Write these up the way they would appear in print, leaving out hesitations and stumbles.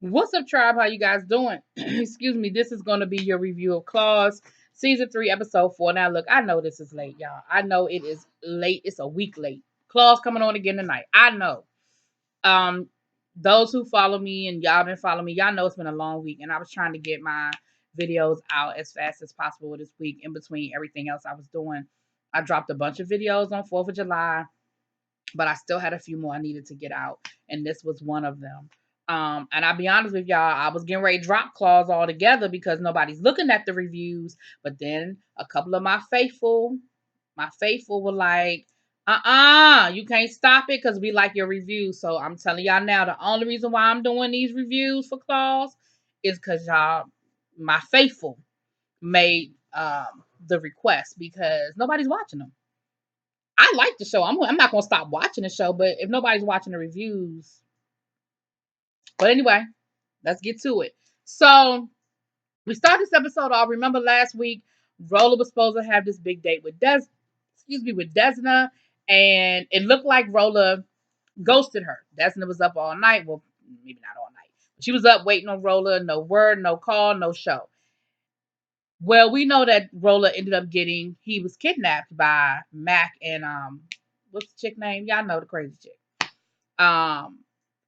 What's up, tribe? How you guys doing? Excuse me. This is going to be your review of Claws, season 3, episode 4. Now, look, I know this is late, y'all. I know it is late. It's a week late. Claws coming on again tonight. I know. Um, those who follow me and y'all been following me, y'all know it's been a long week, and I was trying to get my videos out as fast as possible this week. In between everything else I was doing, I dropped a bunch of videos on 4th of July, but I still had a few more I needed to get out, and this was one of them. And I'll be honest with y'all, I was getting ready to drop Claws altogether because nobody's looking at the reviews. But then a couple of my faithful were like, you can't stop it because we like your reviews. So I'm telling y'all now, the only reason why I'm doing these reviews for Claws is because y'all, my faithful, made the request because nobody's watching them. I like the show. I'm not gonna stop watching the show, but if nobody's watching the reviews, but anyway, let's get to it. So we start this episode off. Remember last week, Rolla was supposed to have this big date with with Desna, and it looked like Rolla ghosted her. Desna was up all night. Well, maybe not all night. She was up waiting on Rolla. No word, no call, no show. Well, we know that Rolla ended up he was kidnapped by Mac and what's the chick name? Y'all know the crazy chick. Um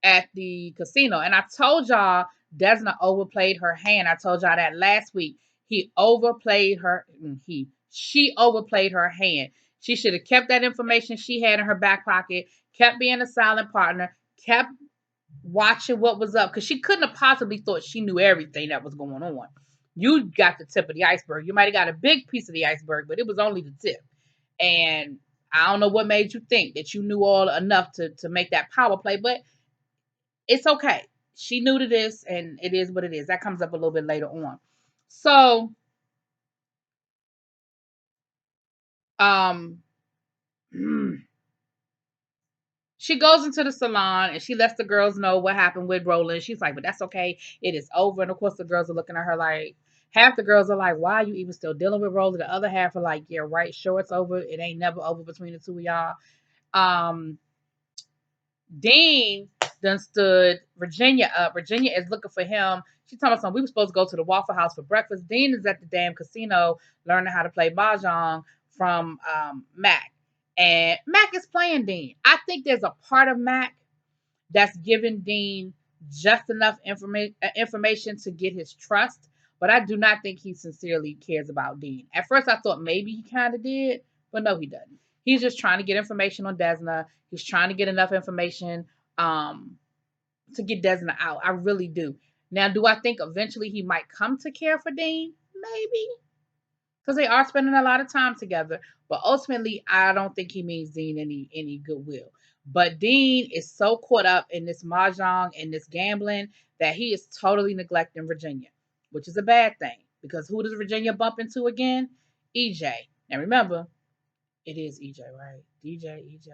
at the casino. And I told y'all Desna overplayed her hand. I told y'all that last week. She overplayed her hand. She should have kept that information she had in her back pocket, kept being a silent partner, kept watching what was up, because she couldn't have possibly thought she knew everything that was going on. You got the tip of the iceberg. You might have got a big piece of the iceberg, but it was only the tip. And I don't know what made you think that you knew all enough to make that power play, but it's okay. She knew to this, and it is what it is. That comes up a little bit later on. So, um, she goes into the salon and she lets the girls know what happened with Roland. She's like, but that's okay. It is over. And of course, the girls are looking at her like, half the girls are like, why are you even still dealing with Roland? The other half are like, yeah, right, sure, it's over. It ain't never over between the two of y'all. Um, Dean then stood Virginia up. Virginia is looking for him. She told us we were supposed to go to the Waffle House for breakfast. Dean is at the damn casino learning how to play mahjong from Mac. And Mac is playing Dean. I think there's a part of Mac that's giving Dean just enough information to get his trust, but I do not think he sincerely cares about Dean. At first, I thought maybe he kind of did, but no, he doesn't. He's just trying to get information on Desna. He's trying to get enough information um, to get Desna out. I really do. Now, do I think eventually he might come to care for Dean? Maybe, because they are spending a lot of time together. But ultimately, I don't think he means Dean any goodwill. But Dean is so caught up in this mahjong and this gambling that he is totally neglecting Virginia, which is a bad thing because who does Virginia bump into again? EJ. Now remember, it is EJ, right? DJ, EJ,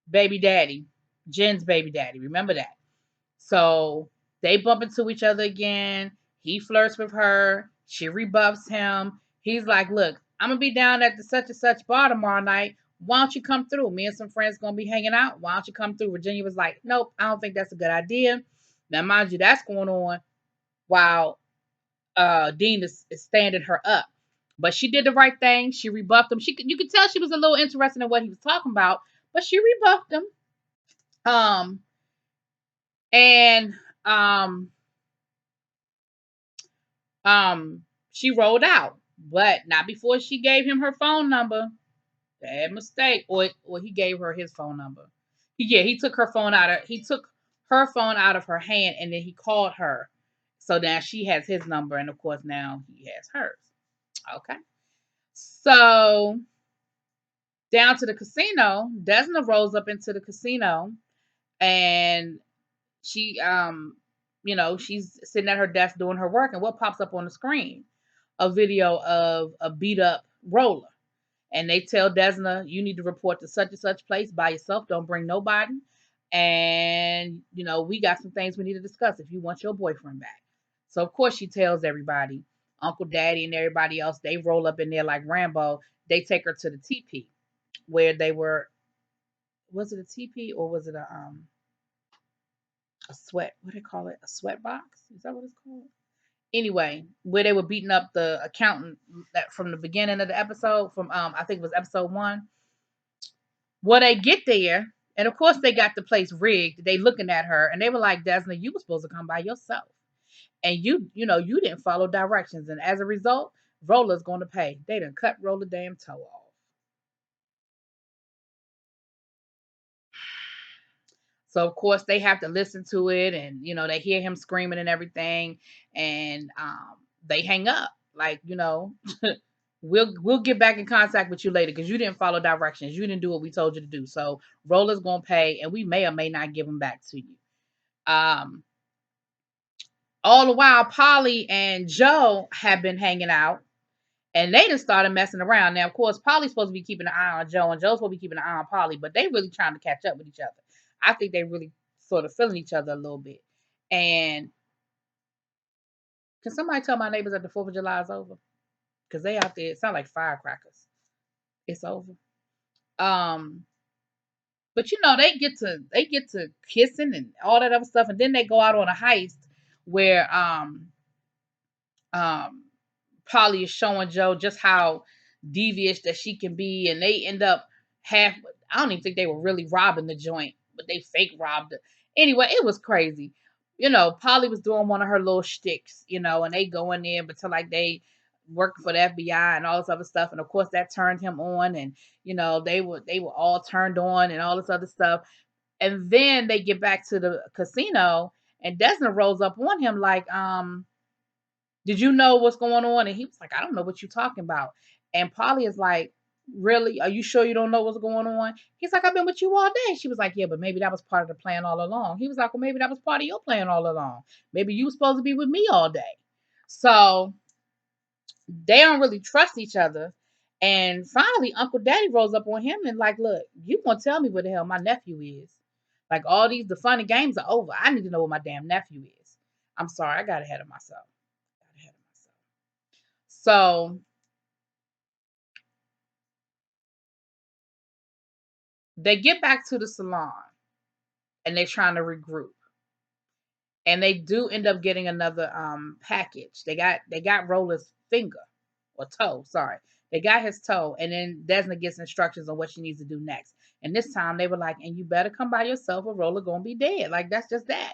baby daddy, Jen's baby daddy. Remember that. So they bump into each other again. He flirts with her. She rebuffs him. He's like, look, I'm going to be down at the such and such bar tomorrow night. Why don't you come through? Me and some friends going to be hanging out. Why don't you come through? Virginia was like, nope, I don't think that's a good idea. Now, mind you, that's going on while Dean is standing her up. But she did the right thing. She rebuffed him. You could tell she was a little interested in what he was talking about, but she rebuffed him. Um, and um, um she rolled out, but not before she gave him her phone number. Bad mistake. Or he gave her his phone number. He took her phone out of her hand, and then he called her. So now she has his number, and of course now he has hers. Okay. So down to the casino, Desna rolls up into the casino, and she she's sitting at her desk doing her work, and what pops up on the screen? A video of a beat up roller. And they tell Desna, you need to report to such and such place by yourself. Don't bring nobody. And, we got some things we need to discuss if you want your boyfriend back. So, of course, she tells everybody, Uncle Daddy and everybody else, they roll up in there like Rambo. They take her to the TP where they were. Was it a TP or was it a a sweat. What do they call it? A sweat box? Is that what it's called? Anyway, where they were beating up the accountant that from the beginning of the episode, from I think it was episode 1. Well, they get there, and of course they got the place rigged. They looking at her, and they were like, "Desna, you were supposed to come by yourself, and you didn't follow directions, and as a result, Roller's going to pay." They done cut Roller damn toe off. So of course they have to listen to it, and they hear him screaming and everything, and they hang up. Like, we'll get back in contact with you later because you didn't follow directions. You didn't do what we told you to do. So Roller's gonna pay, and we may or may not give him back to you. Um, all the while, Polly and Joe have been hanging out, and they just started messing around. Now, of course, Polly's supposed to be keeping an eye on Joe, and Joe's supposed to be keeping an eye on Polly, but they really trying to catch up with each other. I think they really sort of feeling each other a little bit. And can somebody tell my neighbors that the 4th of July is over? Because they out there, it sound like firecrackers. It's over. Um, but they get to kissing and all that other stuff, and then they go out on a heist where um Polly is showing Joe just how devious that she can be, and they end up half. I don't even think they were really robbing the joint, but they fake robbed it. Anyway, it was crazy. Polly was doing one of her little shticks, and they go in there, but to like they working for the FBI and all this other stuff, and of course that turned him on, and they were all turned on and all this other stuff, and then they get back to the casino, and Desmond rolls up on him like, did you know what's going on? And he was like, I don't know what you're talking about. And Polly is like, really? Are you sure you don't know what's going on? He's like, I've been with you all day. She was like, yeah, but maybe that was part of the plan all along. He was like, well, maybe that was part of your plan all along. Maybe you were supposed to be with me all day. So they don't really trust each other. And finally, Uncle Daddy rolls up on him and like, look, you gonna tell me where the hell my nephew is. Like all the fun and games are over. I need to know where my damn nephew is. I'm sorry, I got ahead of myself. Got ahead of myself. So they get back to the salon and they're trying to regroup. And they do end up getting another package. They got Roller's finger or toe, sorry. They got his toe, and then Desna gets instructions on what she needs to do next. And this time they were like, and you better come by yourself or Roller gonna be dead. Like that's just that.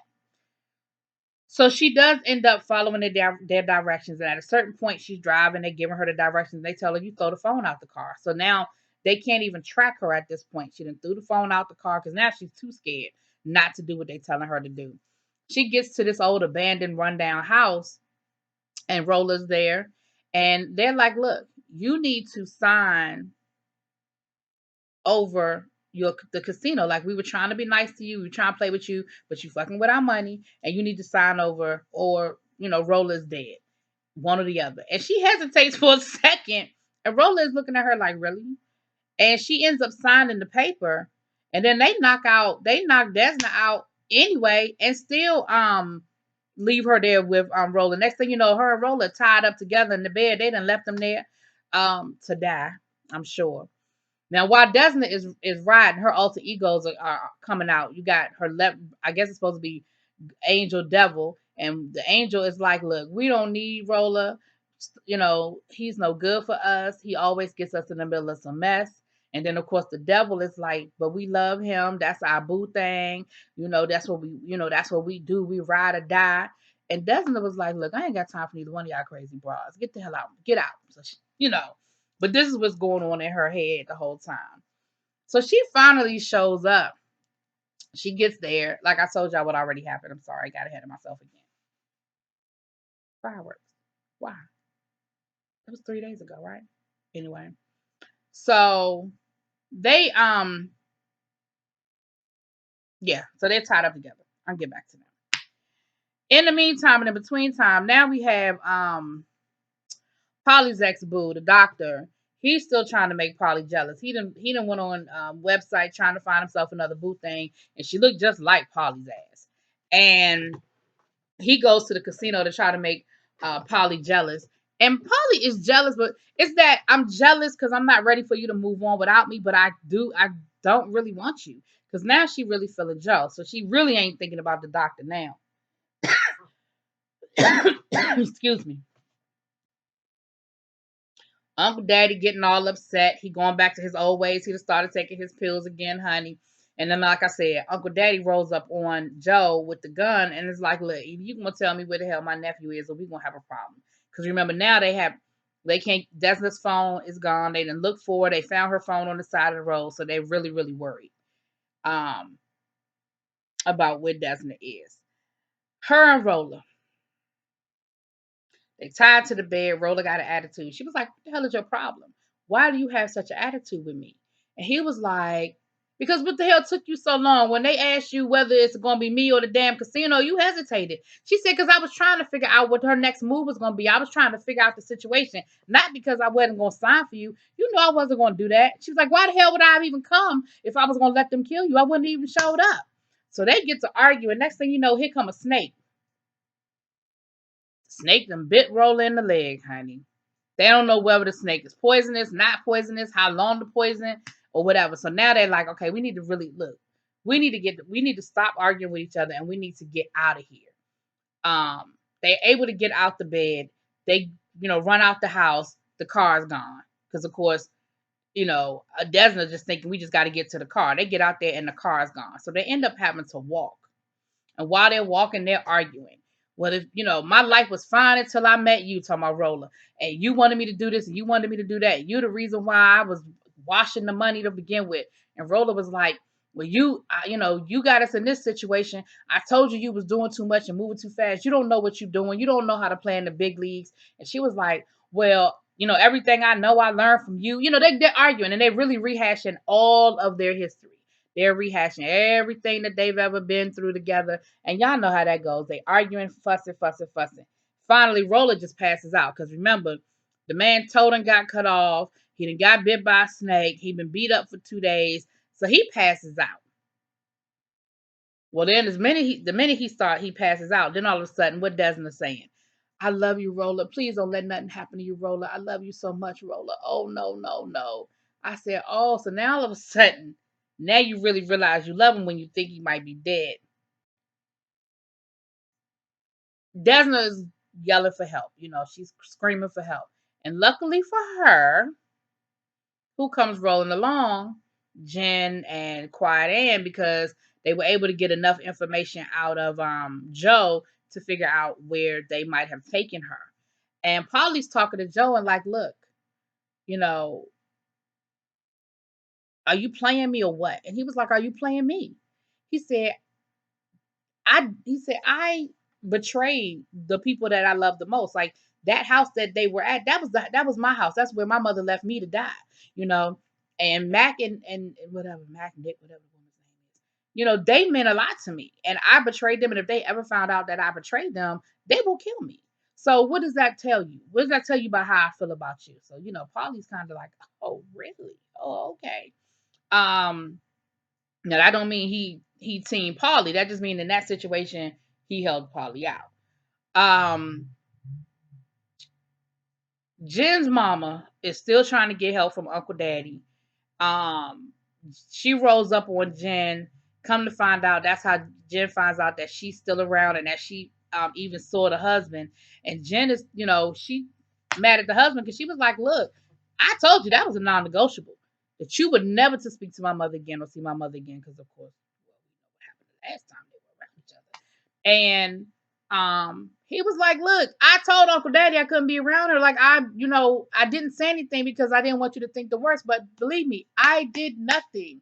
So she does end up following their directions, and at a certain point, she's driving. They're giving her the directions. They tell her you throw the phone out the car. So now they can't even track her at this point. She done threw the phone out the car because now she's too scared not to do what they're telling her to do. She gets to this old abandoned, rundown house, and Roller's there, and they're like, "Look, you need to sign over the casino. Like we were trying to be nice to you, we were trying to play with you, but you fucking with our money, and you need to sign over, or Roller's dead, one or the other." And she hesitates for a second, and Roller is looking at her like, really? And she ends up signing the paper, and then they knock Desna out anyway, and still leave her there with Roller. Next thing you know, her and Roller tied up together in the bed. They done left them there to die, I'm sure. Now, while Desna is riding, her alter egos are coming out. You got her left. I guess it's supposed to be Angel Devil, and the angel is like, "Look, we don't need Roller. He's no good for us. He always gets us in the middle of some mess." And then, of course, the devil is like, "But we love him. That's our boo thing. That's what we do. We ride or die." And Desna was like, "Look, I ain't got time for neither one of y'all crazy bras. Get the hell out. Get out." So but this is what's going on in her head the whole time. So she finally shows up. She gets there. Like I told y'all what already happened. I'm sorry, I got ahead of myself again. Fireworks. Why? That was 3 days ago, right? Anyway. So they yeah, so they're tied up together. I'll get back to them. In the meantime and in between time, now we have Polly's ex boo, the doctor. He's still trying to make Polly jealous. He done went on website trying to find himself another boo thing, and she looked just like Polly's ass. And he goes to the casino to try to make Polly jealous. And Polly is jealous, but it's that I'm jealous because I'm not ready for you to move on without me. But I don't really want you Because now she really feeling Joe. So she really ain't thinking about the doctor now. Excuse me. Uncle Daddy getting all upset. He going back to his old ways. He just started taking his pills again, honey. And then, like I said, Uncle Daddy rolls up on Joe with the gun and it's like, look, if you gonna tell me where the hell my nephew is, or we gonna have a problem. Because remember now they can't. Desna's phone is gone. They didn't look for her. They found her phone on the side of the road, so they really, really worried um about where Desna is. Her and Roller. They tied to the bed. Roller got an attitude. She was like, what the hell is your problem? Why do you have such an attitude with me? And he was like, because what the hell took you so long? When they asked you whether it's going to be me or the damn casino, you hesitated. She said, because I was trying to figure out what her next move was going to be. I was trying to figure out the situation, not because I wasn't going to sign for you. You know I wasn't going to do that. She was like, why the hell would I have even come if I was going to let them kill you? I wouldn't even showed up. So they get to argue, and next thing you know, here come a snake. Snake them bit Roller in the leg, honey. They don't know whether the snake is poisonous, not poisonous, how long the poison, or whatever. So now they're like, okay, we need to really look. We need to stop arguing with each other, and we need to get out of here. They're able to get out the bed. They, run out the house. The car's gone because, of course, Desna just thinking we just got to get to the car. They get out there and the car's gone. So they end up having to walk. And while they're walking, they're arguing. Well, if my life was fine until I met you, talking about Roller, and you wanted me to do this and you wanted me to do that. You're the reason why I was washing the money to begin with. And Roller was like, well, you got us in this situation. I told you you was doing too much and moving too fast. You don't know what you're doing. You don't know how to play in the big leagues. And she was like, well, everything I know, I learned from you. They're arguing and they're really rehashing all of their history. They're rehashing everything that they've ever been through together. And y'all know how that goes. They arguing, fussing, fussing, fussing. Finally, Roller just passes out. Because remember, the man toe done got cut off. He done got bit by a snake. He been beat up for 2 days. So he passes out. Well, then the minute he passes out, then all of a sudden, what Desmond is saying? I love you, Roller. Please don't let nothing happen to you, Roller. I love you so much, Roller. Oh, no, no, no. I said, oh, so now all of a sudden, now you really realize you love him when you think he might be dead. Desna is yelling for help. She's screaming for help. And luckily for her, who comes rolling along? Jen and Quiet Ann, because they were able to get enough information out of Joe to figure out where they might have taken her. And Polly's talking to Joe and like, look, you know, are you playing me or what? And he was like, are you playing me? He said, I betrayed the people that I love the most. Like that house that they were at, that was my house. That's where my mother left me to die, you know. And Mac and whatever, Mac, Nick, whatever the woman's name is, they meant a lot to me. And I betrayed them. And if they ever found out that I betrayed them, they will kill me. So what does that tell you? What does that tell you about how I feel about you? So, Polly's kind of like, oh, really? Oh, okay. Now that don't mean he team Polly. That just means in that situation he held Polly out. Um, Jen's mama is still trying to get help from Uncle Daddy. Um, she rolls up on Jen. Come to find out, that's how Jen finds out that she's still around and that she even saw the husband. And Jen is, she mad at the husband because she was like, "Look, I told you that was a non-negotiable. That you would never to speak to my mother again or see my mother again because, of course, what happened the last time they were around each other." And he was like, look, I told Uncle Daddy I couldn't be around her. Like I didn't say anything because I didn't want you to think the worst. But believe me, I did nothing.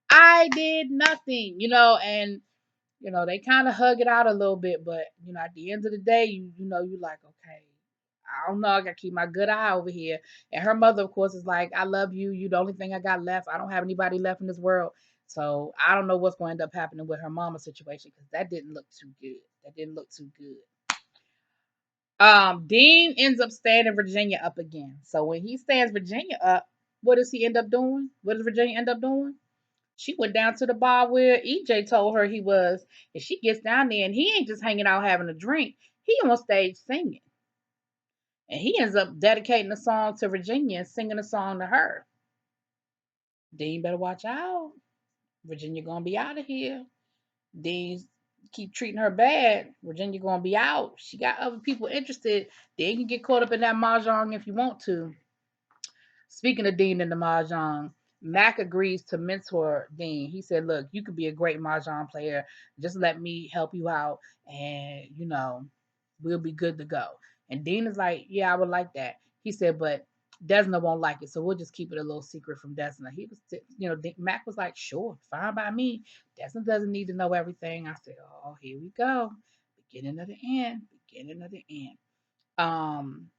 I did nothing, and they kind of hug it out a little bit, but at the end of the day, you like, okay, I don't know, I gotta keep my good eye over here. And her mother, of course, is like, I love you. You the only thing I got left. I don't have anybody left in this world. So I don't know what's going to end up happening with her mama situation because that didn't look too good. That didn't look too good. Dean ends up standing Virginia up again. So when he stands Virginia up, what does he end up doing? What does Virginia end up doing? She went down to the bar where EJ told her he was, and she gets down there and he ain't just hanging out having a drink. He on stage singing. And he ends up dedicating a song to Virginia and singing a song to her. Dean better watch out. Virginia gonna be out of here. These keep treating her bad. Virginia gonna be out. She got other people interested. Then you can get caught up in that mahjong if you want to. Speaking of Dean and the mahjong, Mac agrees to mentor Dean. He said, "Look, you could be a great mahjong player. Just let me help you out, and we'll be good to go." And Dean is like, "Yeah, I would like that." He said, "But Desna won't like it, so we'll just keep it a little secret from Desna." He was, Mac was like, "Sure, fine by me. Desna doesn't need to know everything." I said, "Oh, here we go, beginning of the end, beginning of the end." Um,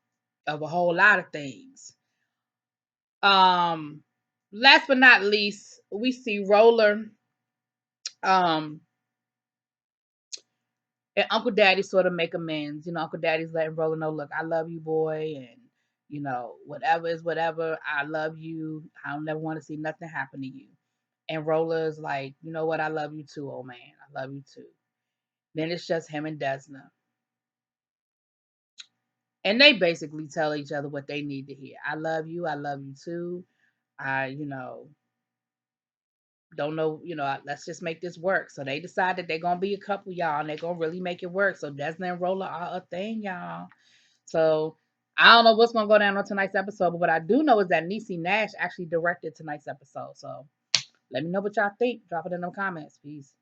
of a whole lot of things. Um, Last but not least, we see Roller um and Uncle Daddy sort of make amends. Uncle Daddy's letting Roller know, look, I love you, boy, and whatever is whatever. I love you. I don't never want to see nothing happen to you. And Roller's like, you know what? I love you too, old man. I love you too. Then it's just him and Desna. And they basically tell each other what they need to hear. I love you. I love you too. I don't know, let's just make this work. So they decide that they're gonna be a couple, y'all, and they're gonna really make it work. So Desna and Roller are a thing, y'all. So I don't know what's gonna go down on tonight's episode, but what I do know is that Niecy Nash actually directed tonight's episode. So let me know what y'all think. Drop it in the comments. Peace.